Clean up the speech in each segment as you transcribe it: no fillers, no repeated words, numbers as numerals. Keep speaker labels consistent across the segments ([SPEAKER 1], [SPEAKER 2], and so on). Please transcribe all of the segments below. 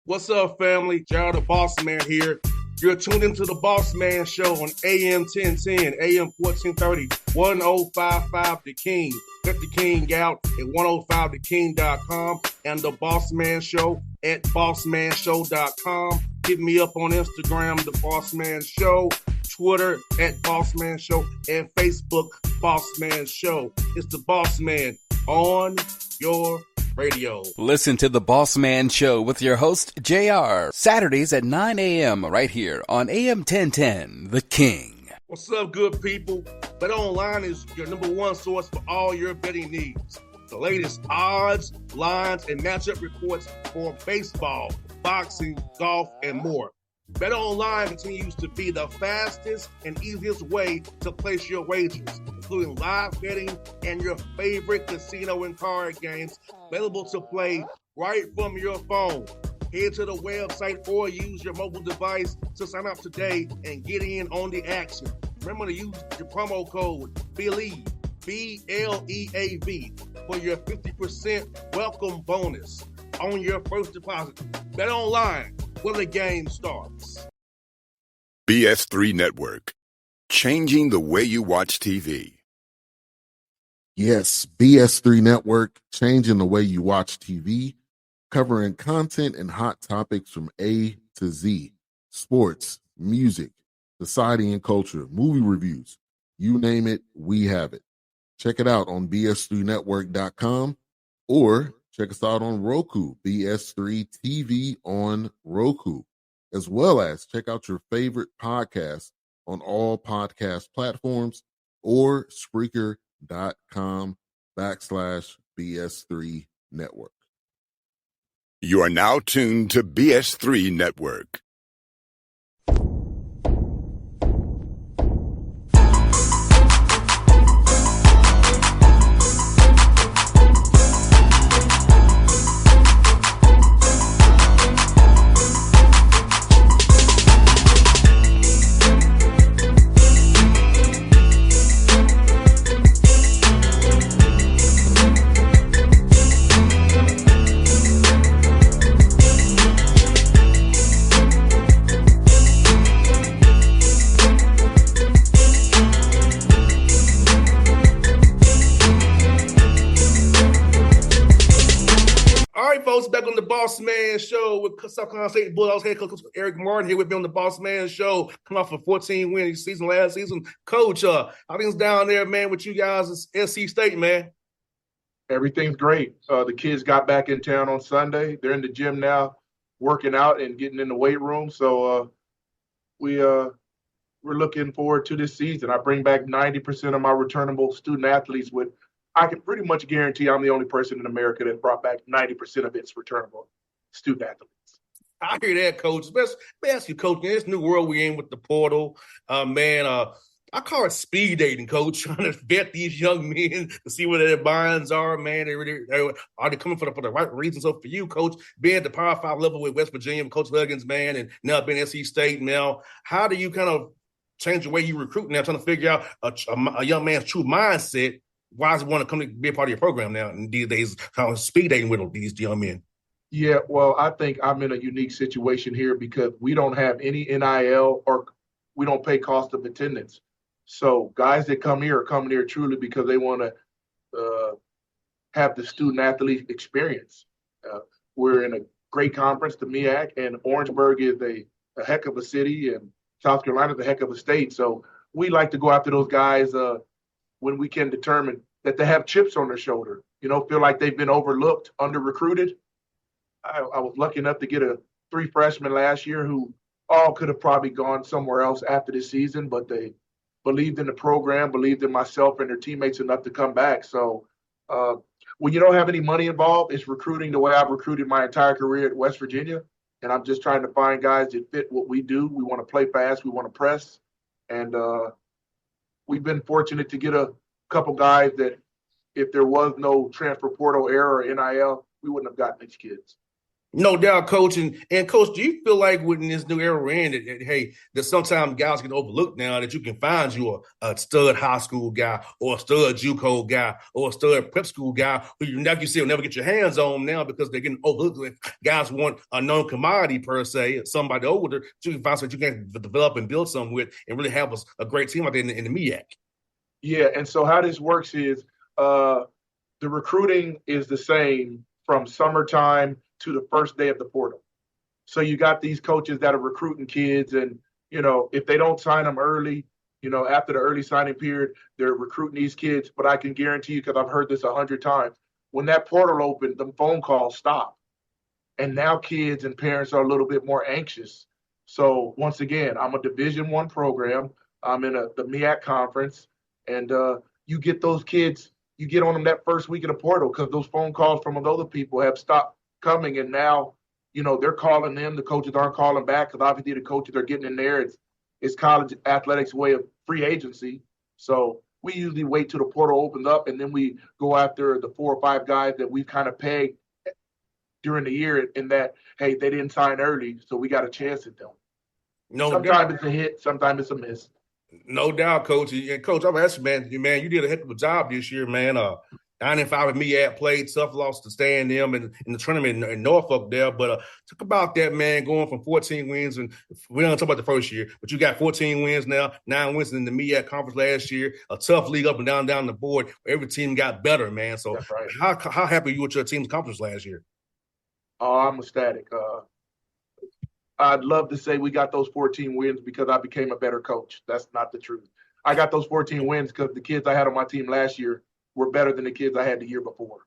[SPEAKER 1] What's up, family? Gerald the Bossman here. You're tuned into the Bossman Show on AM 1010, AM 1430, 1055 The King. Let the King out at 105theking.com and the Bossman Show at bossmanshow.com. Hit me up on Instagram, The Bossman Show, Twitter at Bossman Show, and Facebook, Bossman Show. It's the Bossman on your radio.
[SPEAKER 2] Listen to the Bossman Show with your host, JR, Saturdays at 9 a.m. right here on AM 1010, The King.
[SPEAKER 1] What's up, good people? BetOnline is your number one source for all your betting needs. The latest odds, lines, and matchup reports for baseball, boxing, golf, and more. BetOnline continues to be the fastest and easiest way to place your wagers, including live betting and your favorite casino and card games available to play right from your phone. Head to the website or use your mobile device to sign up today and get in on the action. Remember to use your promo code BELIEVE, B-L-E-A-V, for your 50% welcome bonus on your first deposit. BetOnline, where the game starts.
[SPEAKER 3] BS3 Network, changing the way you watch TV.
[SPEAKER 4] Yes, BS3 Network, changing the way you watch TV, covering content and hot topics from A to Z, sports, music, society and culture, movie reviews, you name it, we have it. Check it out on bs3network.com or check us out on Roku, BS3 TV on Roku, as well as check out your favorite podcasts on all podcast platforms or Spreaker.com/BS3 Network.
[SPEAKER 3] You are now tuned to BS3 Network.
[SPEAKER 1] Back on the Bossman Show with South Carolina State Bulldogs head coach Erik here with me on the Bossman Show. Come off a 14-win season last season. Coach, how things down there, man, with you guys at SC State, man?
[SPEAKER 5] Everything's great. The kids got back in town on Sunday. They're in the gym now, working out and getting in the weight room. So we're looking forward to this season. I bring back 90% of my returnable student athletes with I can pretty much guarantee I'm the only person in America that brought back 90% of its returnable student athletes.
[SPEAKER 1] I hear that, Coach. Let me ask you, Coach, in this new world we're in with the portal, I call it speed dating, Coach, trying to vet these young men to see what their minds are, man. Are they coming for the right reasons? So for you, Coach, being at the Power 5 level with West Virginia, with Coach Huggins, man, and now being at SC State now, how do you kind of change the way you recruit now, trying to figure out a young man's true mindset? Why does he want to come to be a part of your program now? And these days, how speed dating with these young men?
[SPEAKER 5] Yeah, well, I think I'm in a unique situation here because we don't have any NIL or we don't pay cost of attendance. So guys that come here are coming here truly because they want to have the student athlete experience. We're in a great conference, the MEAC, and Orangeburg is a heck of a city, and South Carolina is a heck of a state. So we like to go after those guys when we can determine that they have chips on their shoulder, feel like they've been overlooked, under-recruited. I was lucky enough to get 3 freshmen last year who all could have probably gone somewhere else after this season, but they believed in the program, believed in myself and their teammates enough to come back. So when you don't have any money involved, it's recruiting the way I've recruited my entire career at West Virginia. And I'm just trying to find guys that fit what we do. We want to play fast. We want to press. And we've been fortunate to get a couple guys that if there was no transfer portal era or NIL, we wouldn't have gotten these kids.
[SPEAKER 1] No doubt, coach. And coach, do you feel like with this new era we're in that hey, that sometimes guys get overlooked now that you can find you a stud high school guy or a stud JUCO guy or a stud prep school guy who you like you said will never get your hands on now because they're getting overlooked. Guys want a known commodity per se, somebody older, so you can find something you can develop and build something with and really have a great team out there in the MEAC.
[SPEAKER 5] Yeah, and so how this works is the recruiting is the same from summertime to the first day of the portal. So you got these coaches that are recruiting kids, and if they don't sign them early, after the early signing period, they're recruiting these kids. But I can guarantee you, because I've heard this 100 times, when that portal opened, the phone calls stop, and now kids and parents are a little bit more anxious. So once again, I'm a Division I program. I'm in the MEAC conference, and you get those kids, you get on them that first week of the portal because those phone calls from other people have stopped coming, and now they're calling them. The coaches aren't calling back because obviously the coaches are getting in there. It's college athletics way of free agency. So we usually wait till the portal opens up, and then we go after the 4 or 5 guys that we've kind of pegged during the year in that, hey, they didn't sign early, so we got a chance at them. Sometimes it's a hit, sometimes it's a miss.
[SPEAKER 1] No doubt, coach. And coach, I'm asking, man, you did a heck of a job this year, man. 9-5 with MEAC, played tough, loss to stay in them in the tournament in Norfolk there. But talk about that, man, going from 14 wins, and we don't talk about the first year, but you got 14 wins now, 9 wins in the MEAC conference last year, a tough league up and down the board. Every team got better, man. So
[SPEAKER 5] right.
[SPEAKER 1] How happy are you with your team's conference last year?
[SPEAKER 5] Oh, I'm ecstatic. I'd love to say we got those 14 wins because I became a better coach. That's not the truth. I got those 14 wins because the kids I had on my team last year were better than the kids I had the year before.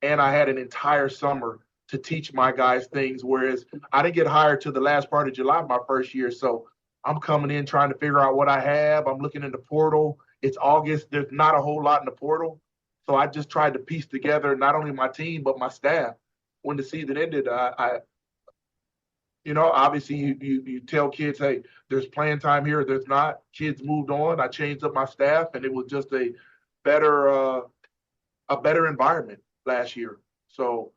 [SPEAKER 5] And I had an entire summer to teach my guys things, whereas I didn't get hired till the last part of July my first year. So I'm coming in trying to figure out what I have. I'm looking in the portal. It's August. There's not a whole lot in the portal. So I just tried to piece together not only my team, but my staff. When the season ended, obviously you tell kids, hey, there's playing time here, there's not. Kids moved on. I changed up my staff, and it was just a better environment last year. So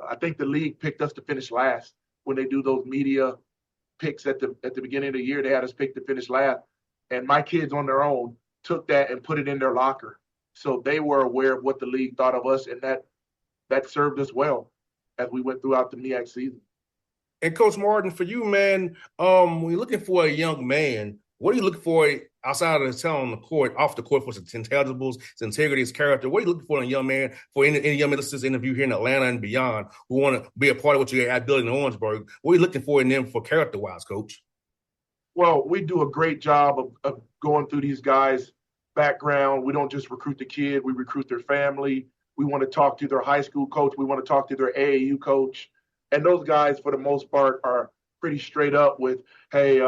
[SPEAKER 5] I think the league picked us to finish last when they do those media picks at the beginning of the year. They had us picked to finish last, and my kids on their own took that and put it in their locker. So they were aware of what the league thought of us, and that served us well as we went throughout the MEAC season.
[SPEAKER 1] And Coach Martin, for you, man, when you're looking for a young man, what are you looking for outside of the talent on the court, off the court, for his intelligibles, his integrity, his character? What are you looking for in a young man, for any young man listeners interview here in Atlanta and beyond who want to be a part of what you got building in Orangeburg? What are you looking for in them for character-wise, Coach?
[SPEAKER 5] Well, we do a great job of going through these guys' background. We don't just recruit the kid. We recruit their family. We want to talk to their high school coach. We want to talk to their AAU coach. And those guys, for the most part, are pretty straight up with, hey,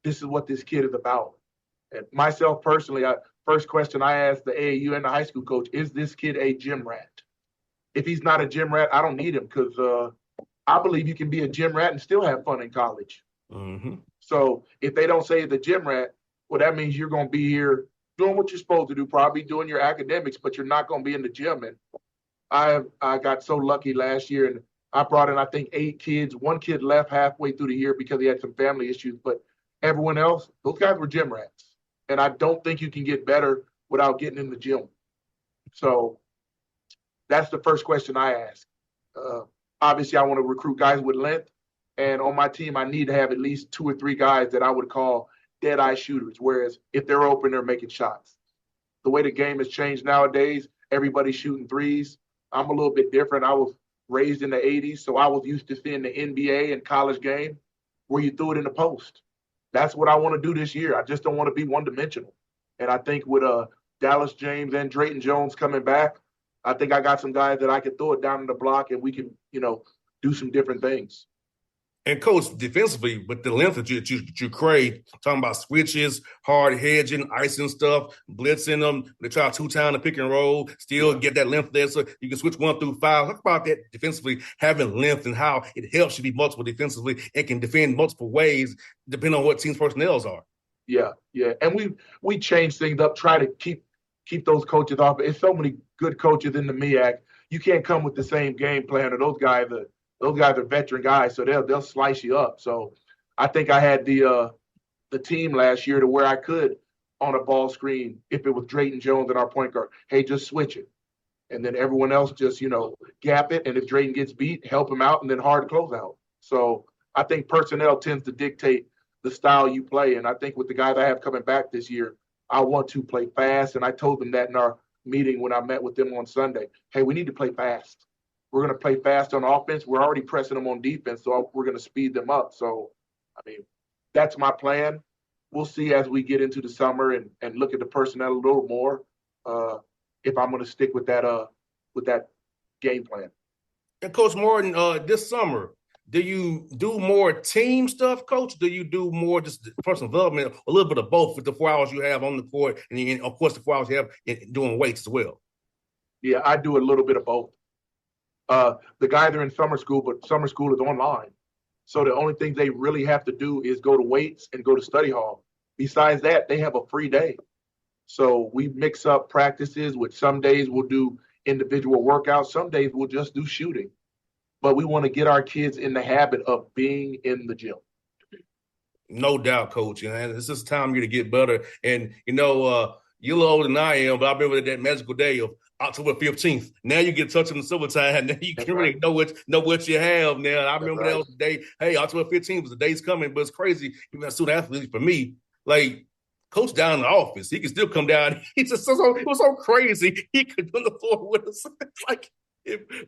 [SPEAKER 5] this is what this kid is about. And myself personally, first question I asked the AAU and the high school coach, is this kid a gym rat? If he's not a gym rat, I don't need him because I believe you can be a gym rat and still have fun in college.
[SPEAKER 1] Mm-hmm.
[SPEAKER 5] So if they don't say the gym rat, well, that means you're going to be here doing what you're supposed to do, probably doing your academics, but you're not going to be in the gym. And I got so lucky last year, and I brought in, I think, 8 kids. 1 kid left halfway through the year because he had some family issues, but everyone else, those guys were gym rats. And I don't think you can get better without getting in the gym. So that's the first question I ask. Obviously, I want to recruit guys with length. And on my team, I need to have at least 2 or 3 guys that I would call dead-eye shooters, whereas if they're open, they're making shots. The way the game has changed nowadays, everybody's shooting threes. I'm a little bit different. I was raised in the 80s, so I was used to seeing the NBA and college game where you threw it in the post. That's what I want to do this year. I just don't want to be one-dimensional. And I think with Dallas James and Drayton Jones coming back, I think I got some guys that I can throw it down in the block and we can, do some different things.
[SPEAKER 1] And Coach, defensively, with the length that you crave, talking about switches, hard hedging, icing stuff, blitzing them, they try 2-time the pick and roll, still get that length there so you can switch 1 through 5. Talk about that defensively, having length and how it helps you be multiple defensively and can defend multiple ways depending on what team's personnels are.
[SPEAKER 5] Yeah. And we change things up, try to keep those coaches off. There's so many good coaches in the MEAC. You can't come with the same game plan, or those guys those guys are veteran guys, so they'll slice you up. So I think I had the team last year to where I could on a ball screen, if it was Drayton Jones and our point guard, hey, just switch it. And then everyone else just, gap it. And if Drayton gets beat, help him out and then hard close out. So I think personnel tends to dictate the style you play. And I think with the guys I have coming back this year, I want to play fast. And I told them that in our meeting when I met with them on Sunday. Hey, we need to play fast. We're going to play fast on offense. We're already pressing them on defense, so we're going to speed them up. So, that's my plan. We'll see as we get into the summer and look at the personnel a little more if I'm going to stick with that game plan.
[SPEAKER 1] And Coach Morton, this summer, do you do more team stuff, Coach? Do you do more just personal development, a little bit of both with the 4 hours you have on the court and, of course, the 4 hours you have doing weights as well?
[SPEAKER 5] Yeah, I do a little bit of both. The guys are in summer school, but summer school is online. So the only thing they really have to do is go to weights and go to study hall. Besides that, they have a free day. So we mix up practices, with some days we'll do individual workouts. Some days we'll just do shooting. But we want to get our kids in the habit of being in the gym.
[SPEAKER 1] No doubt, Coach. And it's just time for you to get better. And, you're a little older than I am, but I remember that magical day of October 15th. Now you get touched in the summertime. Now you can really know what you have now. I remember that was the day. Hey, October 15th was the day's coming, but it's crazy. Even as student athlete, for me, like Coach down in the office, he can still come down. It was so crazy. He could do the floor with us.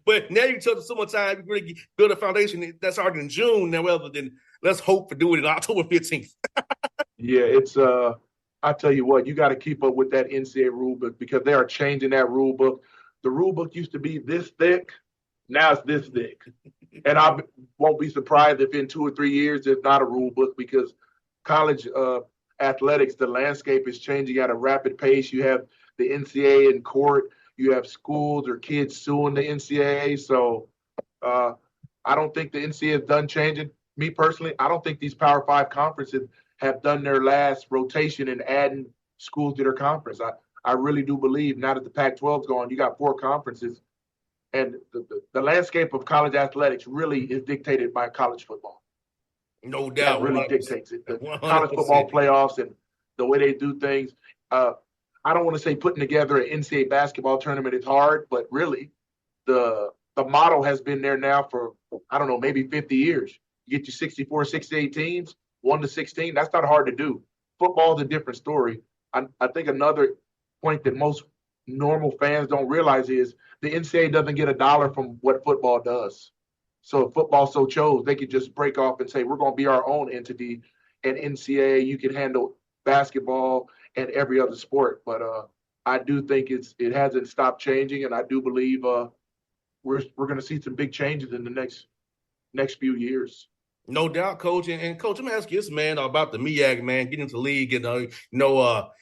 [SPEAKER 1] But now you touch the summertime, you really build a foundation. That's already in June now, rather than let's hope for doing it on October 15th.
[SPEAKER 5] Yeah, it's I tell you what, you got to keep up with that NCAA rule book because they are changing that rule book. The rule book used to be this thick. Now it's this thick. And I won't be surprised if in 2 or 3 years there's not a rule book because college athletics, the landscape is changing at a rapid pace. You have the NCAA in court. You have schools or kids suing the NCAA. So I don't think the NCAA is done changing. Me personally, I don't think these Power 5 conferences have done their last rotation in adding schools to their conference. I really do believe now that the Pac-12 is gone, you got 4 conferences, and the landscape of college athletics really is dictated by college football.
[SPEAKER 1] No doubt.
[SPEAKER 5] That really
[SPEAKER 1] 100%.
[SPEAKER 5] dictates it. The
[SPEAKER 1] 100%.
[SPEAKER 5] college football playoffs and the way they do things. I don't want to say putting together an NCAA basketball tournament is hard, but really the model has been there now for, I don't know, maybe 50 years. You get your 64, 68 teams, 1 to 16. That's not hard to do. Football is a different story. I think another point that most normal fans don't realize is the NCAA doesn't get $1 from what football does. So if football so chose, they could just break off and say, we're going to be our own entity. And NCAA, you can handle basketball and every other sport. But I do think it hasn't stopped changing. And I do believe we're going to see some big changes in the next few years.
[SPEAKER 1] No doubt, Coach. And Coach, let me ask you this, man, about the MEAC, man, getting into the league. And,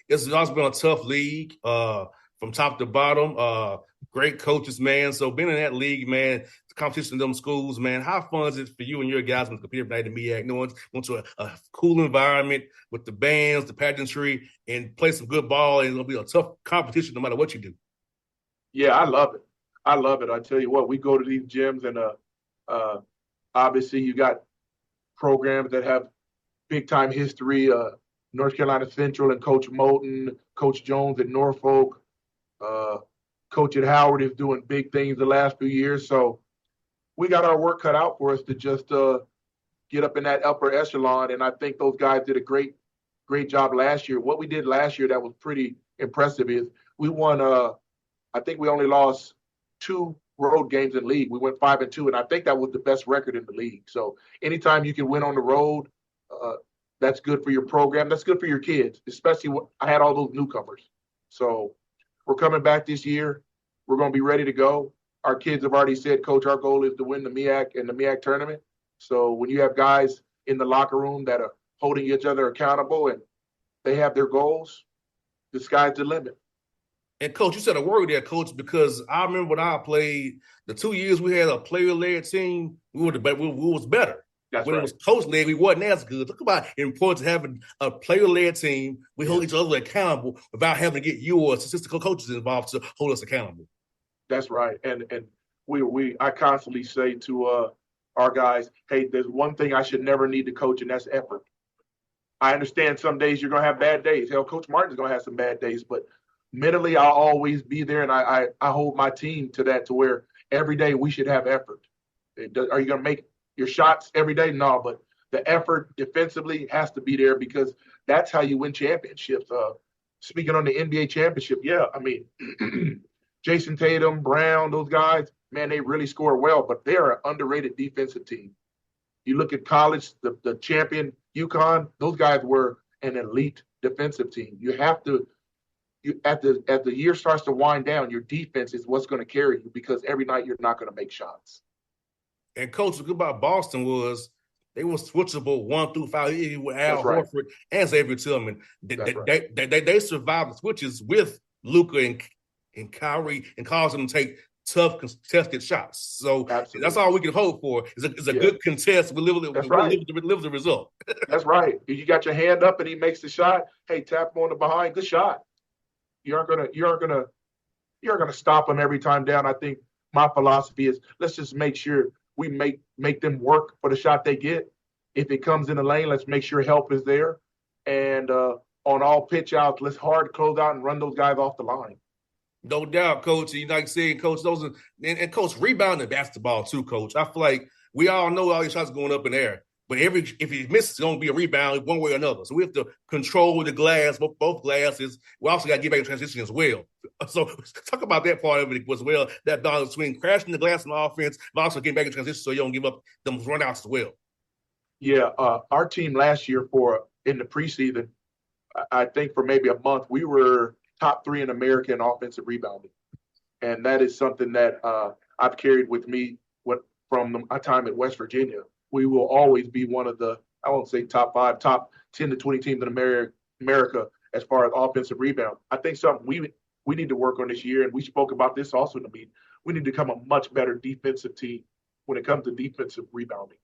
[SPEAKER 1] it's also been a tough league from top to bottom. Great coaches, man. So being in that league, man, the competition in them schools, man, how fun is it for you and your guys to compete at the MEAC? Knowing went to a cool environment with the bands, the pageantry, and play some good ball. And it'll be a tough competition no matter what you do.
[SPEAKER 5] Yeah, I love it. I tell you what, we go to these gyms and obviously you got programs that have big-time history, North Carolina Central and Coach Moulton, Coach Jones at Norfolk. Coach at Howard is doing big things the last few years. So we got our work cut out for us to just get up in that upper echelon. And I think those guys did a great job last year. What we did last year that was pretty impressive is we won, I think we only lost 2 road games in the league. We went 5-2, and I think that was the best record in the league. So anytime you can win on the road, that's good for your program. That's good for your kids, especially when I had all those newcomers. So we're coming back this year. We're going to be ready to go. Our kids have already said, Coach, our goal is to win the MEAC and the MEAC tournament. So when you have guys in the locker room that are holding each other accountable and they have their goals, the sky's the limit.
[SPEAKER 1] And, Coach, you said a word there, Coach, because I remember when I played, the 2 years we had a player-led team, we was better.
[SPEAKER 5] That's
[SPEAKER 1] when
[SPEAKER 5] right.
[SPEAKER 1] It was coach-led, we wasn't as good. Talk about the importance of having a player-led team. We hold each other accountable without having to get your statistical coaches involved to hold us accountable.
[SPEAKER 5] That's right. And I constantly say to our guys, hey, there's one thing I should never need to coach, and that's effort. I understand some days you're going to have bad days. Hell, Coach Martin's going to have some bad days, but mentally I'll always be there, and I hold my team to that, to where every day we should have effort. Are you going to make your shots every day? No, but the effort defensively has to be there, because that's how you win championships. Speaking on the NBA championship, yeah, I mean, Jason Tatum, Brown, those guys, man, they really score well, but they're an underrated defensive team. You look at college, the champion UConn, those guys were an elite defensive team. You have to, as the year starts to wind down, your defense is what's going to carry you, because every night you're not going to make shots.
[SPEAKER 1] And Coach, the good about Boston was they were switchable 1 through 5, even with Al Horford and Xavier Tillman. They survived the switches with Luka and Kyrie, and caused them to take tough contested shots. So Absolutely. That's all we can hope for is a good contest. We live the result.
[SPEAKER 5] That's right. If you got your hand up and he makes the shot, hey, tap him on the behind, good shot. You aren't gonna stop him every time down. I think my philosophy is, let's just make sure we make them work for the shot they get. If it comes in the lane, let's make sure help is there. And on all pitch outs, let's hard close out and run those guys off the line.
[SPEAKER 1] No doubt, Coach. You like saying, Coach, those are and Coach, rebounding basketball too, Coach. I feel like we all know all these shots going up in the air, but if he misses, it's gonna be a rebound one way or another. So we have to control the glass, both glasses. We also got to get back in transition as well. So talk about that part of it as well. That balance between crashing the glass on offense, but also getting back in transition so you don't give up them runouts as well.
[SPEAKER 5] Yeah, our team last year in the preseason, I think for maybe a month, we were top 3 in America in offensive rebounding. And that is something that I've carried with me from my time at West Virginia. We will always be one of the, I won't say top 5, top 10 to 20 teams in America as far as offensive rebound. I think something we need to work on this year, and we spoke about this also in the meeting. We need to become a much better defensive team when it comes to defensive rebounding.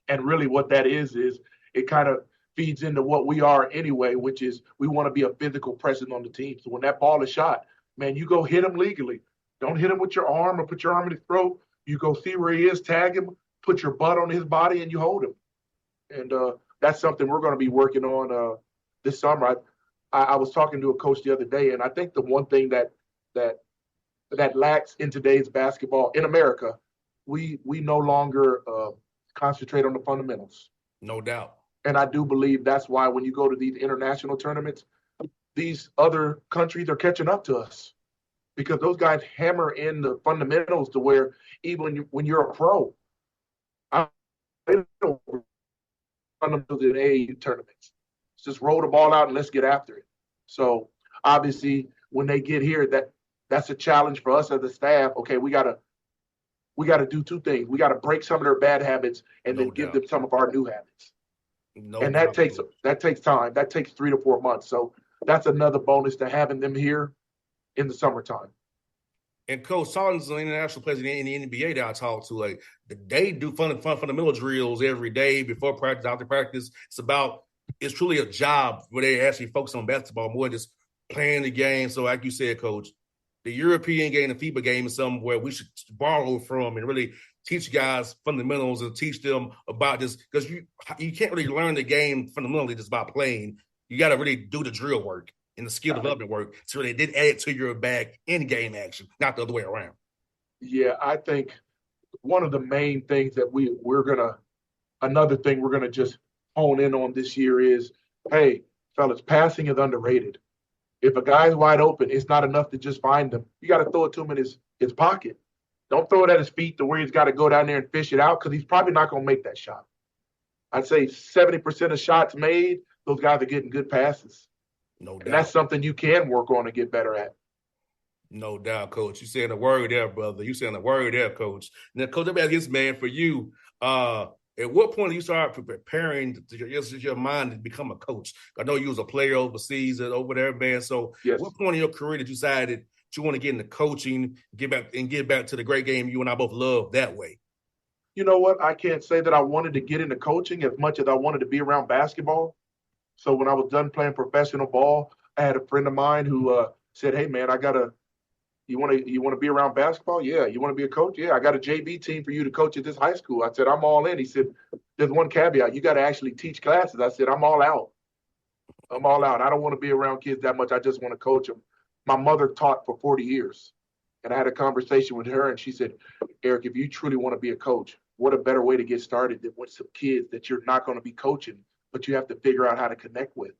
[SPEAKER 5] And really what that is it kind of feeds into what we are anyway, which is we want to be a physical presence on the team. So when that ball is shot, man, you go hit him legally. Don't hit him with your arm or put your arm in his throat. You go see where he is, tag him, put your butt on his body, and you hold him. And that's something we're going to be working on this summer. I was talking to a coach the other day, and I think the one thing that lacks in today's basketball in America, we no longer concentrate on the fundamentals.
[SPEAKER 1] No doubt.
[SPEAKER 5] And I do believe that's why when you go to these international tournaments, these other countries are catching up to us, because those guys hammer in the fundamentals to where even when you're a pro, I don't fundamentals in AAU tournaments. Just roll the ball out and let's get after it. So obviously when they get here, that's a challenge for us as a staff. Okay, we gotta do 2 things. We gotta break some of their bad habits and then give them some of our new habits. And that takes time. That takes 3 to 4 months. So that's another bonus to having them here in the summertime.
[SPEAKER 1] And Coach Sargent's an international player in the NBA that I talk to. Like, they do fundamental drills every day before practice, after practice. It's truly a job where they actually focus on basketball more than just playing the game. So like you said, Coach, the European game, the FIBA game is something where we should borrow from and really teach guys fundamentals and teach them about this, because you can't really learn the game fundamentally just by playing. You got to really do the drill work and the skill development work so they did add it to your bag in game action, not the other way around.
[SPEAKER 5] Yeah, I think one of the main things that another thing we're gonna just hone in on this year is, hey, fellas, passing is underrated. If a guy's wide open, it's not enough to just find him. You got to throw it to him in his pocket. Don't throw it at his feet to where he's got to go down there and fish it out, because he's probably not going to make that shot. I'd say 70% of shots made, those guys are getting good passes.
[SPEAKER 1] No doubt.
[SPEAKER 5] And that's something you can work on and get better at.
[SPEAKER 1] No doubt, Coach. You saying a word there, brother. You saying a word there, Coach. Now, Coach, let me ask this, man, for you. At what point do you start preparing your mind to become a coach? I know you was a player overseas and over there, man. So
[SPEAKER 5] yes.
[SPEAKER 1] At what point in your career did you decide that you want to get into coaching, get back to the great game you and I both love that way?
[SPEAKER 5] You know what? I can't say that I wanted to get into coaching as much as I wanted to be around basketball. So when I was done playing professional ball, I had a friend of mine who said, hey, man, I got You want to be around basketball? Yeah. You want to be a coach? Yeah. I got a JV team for you to coach at this high school. I said, I'm all in. He said, there's one caveat. You got to actually teach classes. I said, I'm all out. I'm all out. I don't want to be around kids that much. I just want to coach them. My mother taught for 40 years. And I had a conversation with her, and she said, Erik, if you truly want to be a coach, what a better way to get started than with some kids that you're not going to be coaching, but you have to figure out how to connect with.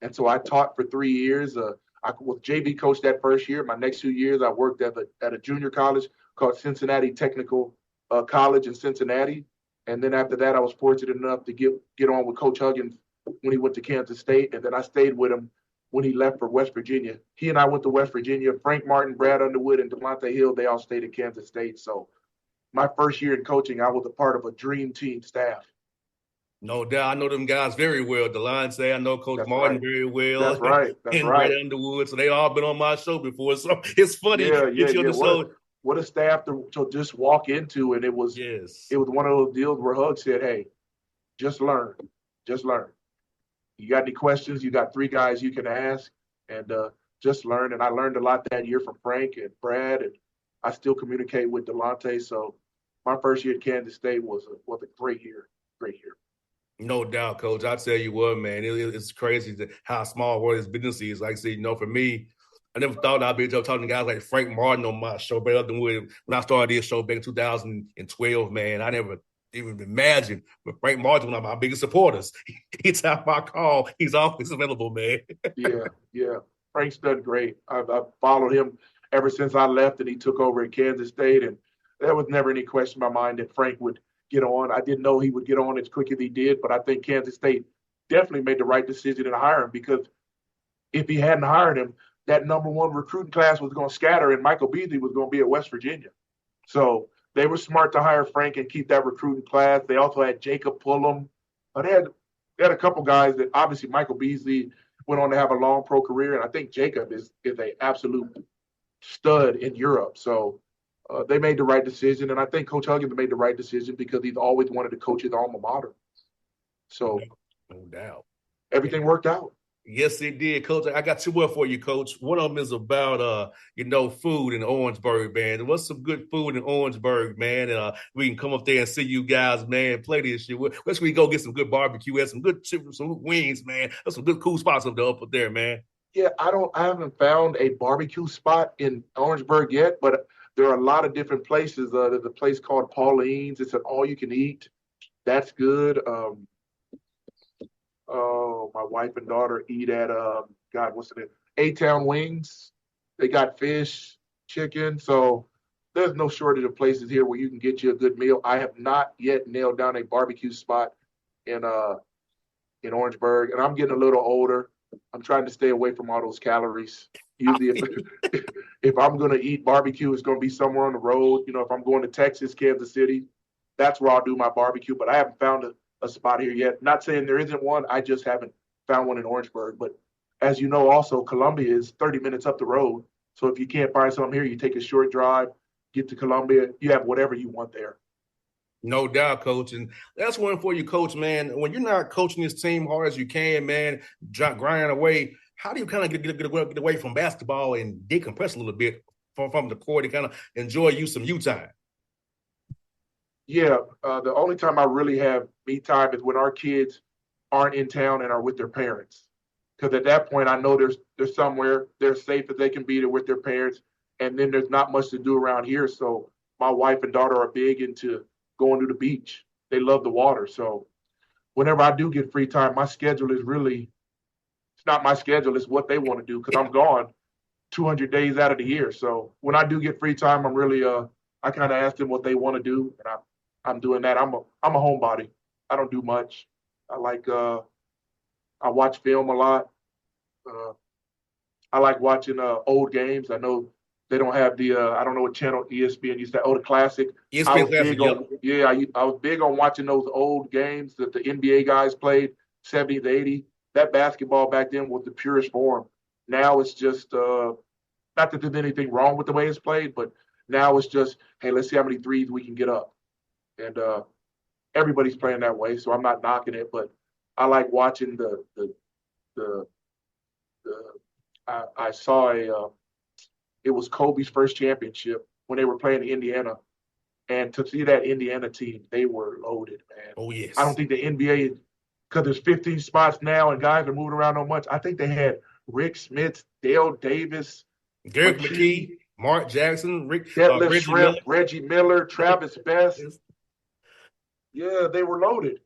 [SPEAKER 5] And so I taught for 3 years. I was JV coach that first year. My next 2 years, I worked at a junior college called Cincinnati Technical College in Cincinnati. And then after that, I was fortunate enough to get on with Coach Huggins when he went to Kansas State. And then I stayed with him when he left for West Virginia. He and I went to West Virginia. Frank Martin, Brad Underwood, and Delonte Hill, they all stayed at Kansas State. So my first year in coaching, I was a part of a dream team staff.
[SPEAKER 1] No doubt. I know them guys very well. Delonte, I know Coach
[SPEAKER 5] That's
[SPEAKER 1] Martin
[SPEAKER 5] right.
[SPEAKER 1] very well.
[SPEAKER 5] That's right. That's
[SPEAKER 1] and
[SPEAKER 5] right.
[SPEAKER 1] Brad Underwood. So they all been on my show before. So it's funny.
[SPEAKER 5] Yeah.
[SPEAKER 1] Get you on the show.
[SPEAKER 5] What a staff to just walk into. And it was one of those deals where Hug said, hey, just learn. Just learn. You got any questions? You got 3 guys you can ask, and just learn. And I learned a lot that year from Frank and Brad, and I still communicate with Delonte. So my first year at Kansas State was a great year. Great year.
[SPEAKER 1] No doubt, Coach. I tell you what, man, it's crazy how small world this business is. Like I said, for me, I never thought I'd be talking to guys like Frank Martin on my show, but when I started this show back in 2012, man, I never even imagined. But Frank Martin, one of my biggest supporters, anytime I call, he's always available, man.
[SPEAKER 5] Yeah. Frank's done great. I've followed him ever since I left and he took over at Kansas State, and there was never any question in my mind that Frank would get on. I didn't know he would get on as quick as he did, but I think Kansas State definitely made the right decision in hiring, because if he hadn't hired him, that number 1 recruiting class was going to scatter and Michael Beasley was going to be at West Virginia. So they were smart to hire Frank and keep that recruiting class. They also had Jacob Pullum. They had a couple guys that obviously Michael Beasley went on to have a long pro career, and I think Jacob is an absolute stud in Europe. So they made the right decision, and I think Coach Huggins made the right decision because he's always wanted to coach his alma mater. So
[SPEAKER 1] no doubt,
[SPEAKER 5] everything worked out.
[SPEAKER 1] Yes, it did, Coach. I got 2 more for you, Coach. One of them is about food in Orangeburg, man. What's some good food in Orangeburg, man? And we can come up there and see you guys, man, play this shit. Let's we go get some good barbecue and some good some wings, man. There's some good cool spots up there, man.
[SPEAKER 5] Yeah, I haven't found a barbecue spot in Orangeburg yet, but there are a lot of different places. There's a place called Pauline's. It's an all-you-can-eat. That's good. My wife and daughter eat at what's the name? A-Town Wings. They got fish, chicken. So there's no shortage of places here where you can get you a good meal. I have not yet nailed down a barbecue spot in Orangeburg, and I'm getting a little older. I'm trying to stay away from all those calories. Usually, if I'm going to eat barbecue, it's going to be somewhere on the road. If I'm going to Texas, Kansas City, that's where I'll do my barbecue. But I haven't found a spot here yet. Not saying there isn't one. I just haven't found one in Orangeburg. But as you know, also, Columbia is 30 minutes up the road. So if you can't find something here, you take a short drive, get to Columbia. You have whatever you want there.
[SPEAKER 1] No doubt, Coach. And that's one for you, Coach, man. When you're not coaching this team hard as you can, man, grinding away, how do you kind of get away from basketball and decompress a little bit from the court and kind of enjoy some you time?
[SPEAKER 5] Yeah, the only time I really have me time is when our kids aren't in town and are with their parents. Because at that point, I know there's somewhere they're safe as they can be there with their parents, and then there's not much to do around here. So my wife and daughter are big into going to the beach. They love the water. So whenever I do get free time, my schedule is really, it's not my schedule, it's what they want to do, because I'm gone 200 days out of the year. So when I do get free time, I'm really, I kind of ask them what they want to do, and I'm doing that. I'm a homebody. I don't do much. I watch film a lot. I like watching old games. I know they don't have the I don't know what channel ESPN used to. The Classic.
[SPEAKER 1] ESPN Classic.
[SPEAKER 5] I was big on watching those old games that the NBA guys played, 70s, 80s. That basketball back then was the purest form. Now it's just not that there's anything wrong with the way it's played, but now it's just, hey, let's see how many threes we can get up. And everybody's playing that way, so I'm not knocking it, but I like watching I saw it was Kobe's first championship when they were playing Indiana. And to see that Indiana team, they were loaded, man.
[SPEAKER 1] Oh, yes.
[SPEAKER 5] I don't think the NBA, because there's 15 spots now and guys are moving around so much, I think they had Rick Smith, Dale Davis,
[SPEAKER 1] Derek McKee, Mark Jackson,
[SPEAKER 5] Reggie Miller, Travis Best. Yeah, they were loaded.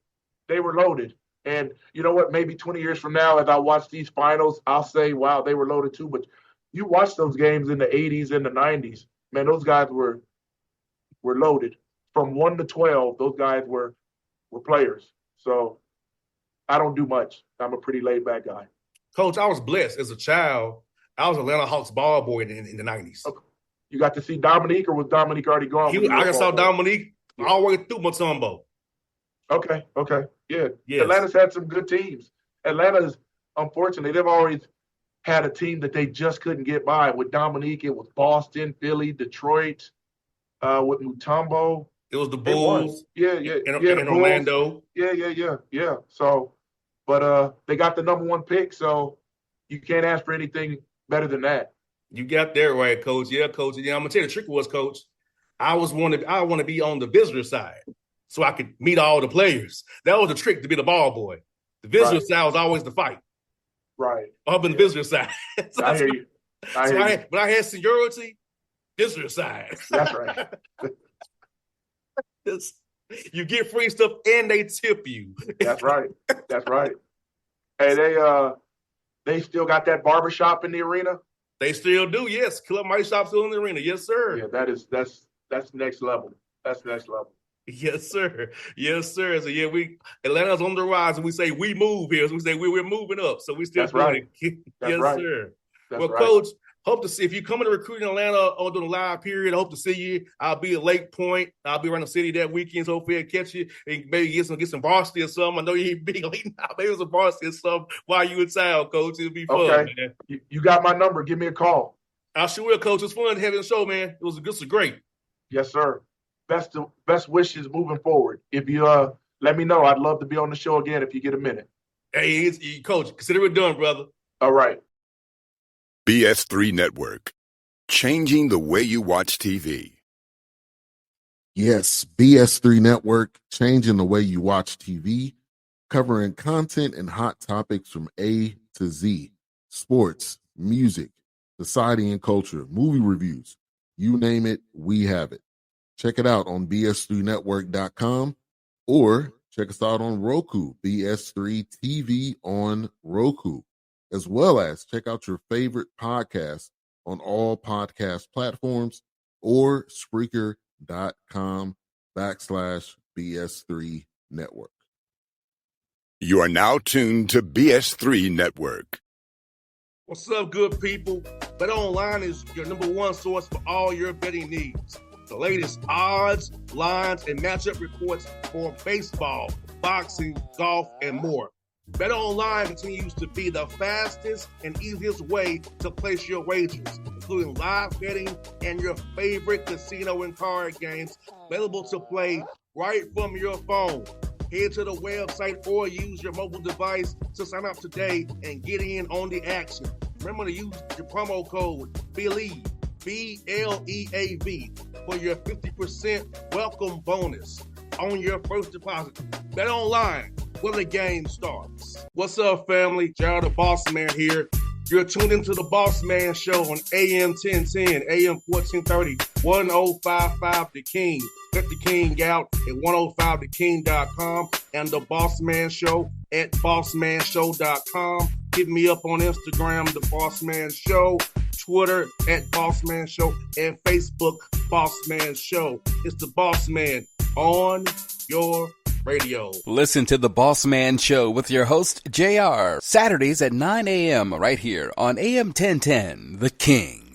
[SPEAKER 5] They were loaded. And you know what? Maybe 20 years from now, as I watch these finals, I'll say, wow, they were loaded too. But you watch those games in the 80s and the 90s, man, those guys were loaded. From 1 to 12, those guys were players. So I don't do much. I'm a pretty laid-back guy.
[SPEAKER 1] Coach, I was blessed as a child. I was an Atlanta Hawks ball boy in the 90s.
[SPEAKER 5] Okay. You got to see Dominique, or was Dominique already gone?
[SPEAKER 1] I saw Dominique all the way through Mutombo.
[SPEAKER 5] Okay. Yeah.
[SPEAKER 1] Yes.
[SPEAKER 5] Atlanta's had some good teams. Atlanta's, unfortunately, they've always had a team that they just couldn't get by. With Dominique, it was Boston, Philly, Detroit, with Mutombo.
[SPEAKER 1] It was the Bulls.
[SPEAKER 5] Yeah.
[SPEAKER 1] And Orlando.
[SPEAKER 5] Yeah. So, but they got the number 1 pick, so you can't ask for anything better than that.
[SPEAKER 1] You got that right, Coach. Yeah, Coach. Yeah, I'm gonna tell you the trick was, Coach, I want to be on the visitor side so I could meet all the players. That was the trick to be the ball boy. The visitor side was always the fight.
[SPEAKER 5] Right.
[SPEAKER 1] Up in the visitor side.
[SPEAKER 5] I hear you.
[SPEAKER 1] But I had seniority, visitor side.
[SPEAKER 5] That's right.
[SPEAKER 1] You get free stuff and they tip you.
[SPEAKER 5] That's right. Hey, they still got that barbershop in the arena?
[SPEAKER 1] They still do, yes. Club Mic Shop still in the arena. Yes, sir.
[SPEAKER 5] Yeah, that's next level. That's next level.
[SPEAKER 1] Yes, sir. So yeah, Atlanta's on the rise, and we say we move here. So we say we're moving up. So we still doing it. Yes, sir. Well, Coach, hope to see if you come to recruit in Atlanta on the live period. I hope to see you. I'll be at Lake Point. I'll be around the city that weekend. So hopefully I'll catch you and maybe get some varsity or something. I know you ain't big late now. Maybe some varsity or something while you in town, Coach. It'll be fun, man.
[SPEAKER 5] You got my number. Give me a call.
[SPEAKER 1] I sure will, Coach. It's fun having the show, man. It was great.
[SPEAKER 5] Yes, sir. Best wishes moving forward. If you let me know, I'd love to be on the show again if you get a minute.
[SPEAKER 1] Hey, Coach, consider it done, brother.
[SPEAKER 5] All right.
[SPEAKER 3] BS3 Network. Changing the way you watch TV.
[SPEAKER 4] Yes, BS3 Network, changing the way you watch TV, covering content and hot topics from A to Z. Sports, music, society and culture, movie reviews. You name it, we have it. Check it out on bs3network.com or check us out on Roku, BS3 TV on Roku, as well as check out your favorite podcast on all podcast platforms or Spreaker.com/BS3 Network.
[SPEAKER 3] You are now tuned to BS3 Network.
[SPEAKER 1] What's up, good people? Bet Online is your number 1 source for all your betting needs. The latest odds, lines, and matchup reports for baseball, boxing, golf, and more. Bet Online continues to be the fastest and easiest way to place your wagers, including live betting and your favorite casino and card games available to play right from your phone. Head to the website or use your mobile device to sign up today and get in on the action. Remember to use your promo code BELIEVE, BLEAV, for your 50% welcome bonus on your first deposit. Bet Online, where the game starts. What's up, family? Jared the Bossman here. You're tuned into the Bossman Show on AM 1010, AM 1430, 1055 The King. Check The King out at 105theking.com and the Bossman Show at bossmanshow.com. Hit me up on Instagram, The Bossman Show, Twitter at Bossman Show, and Facebook, Bossman Show. It's the Bossman on your radio.
[SPEAKER 2] Listen to The Bossman Show with your host, JR, Saturdays at 9 a.m. right here on AM 1010, The King.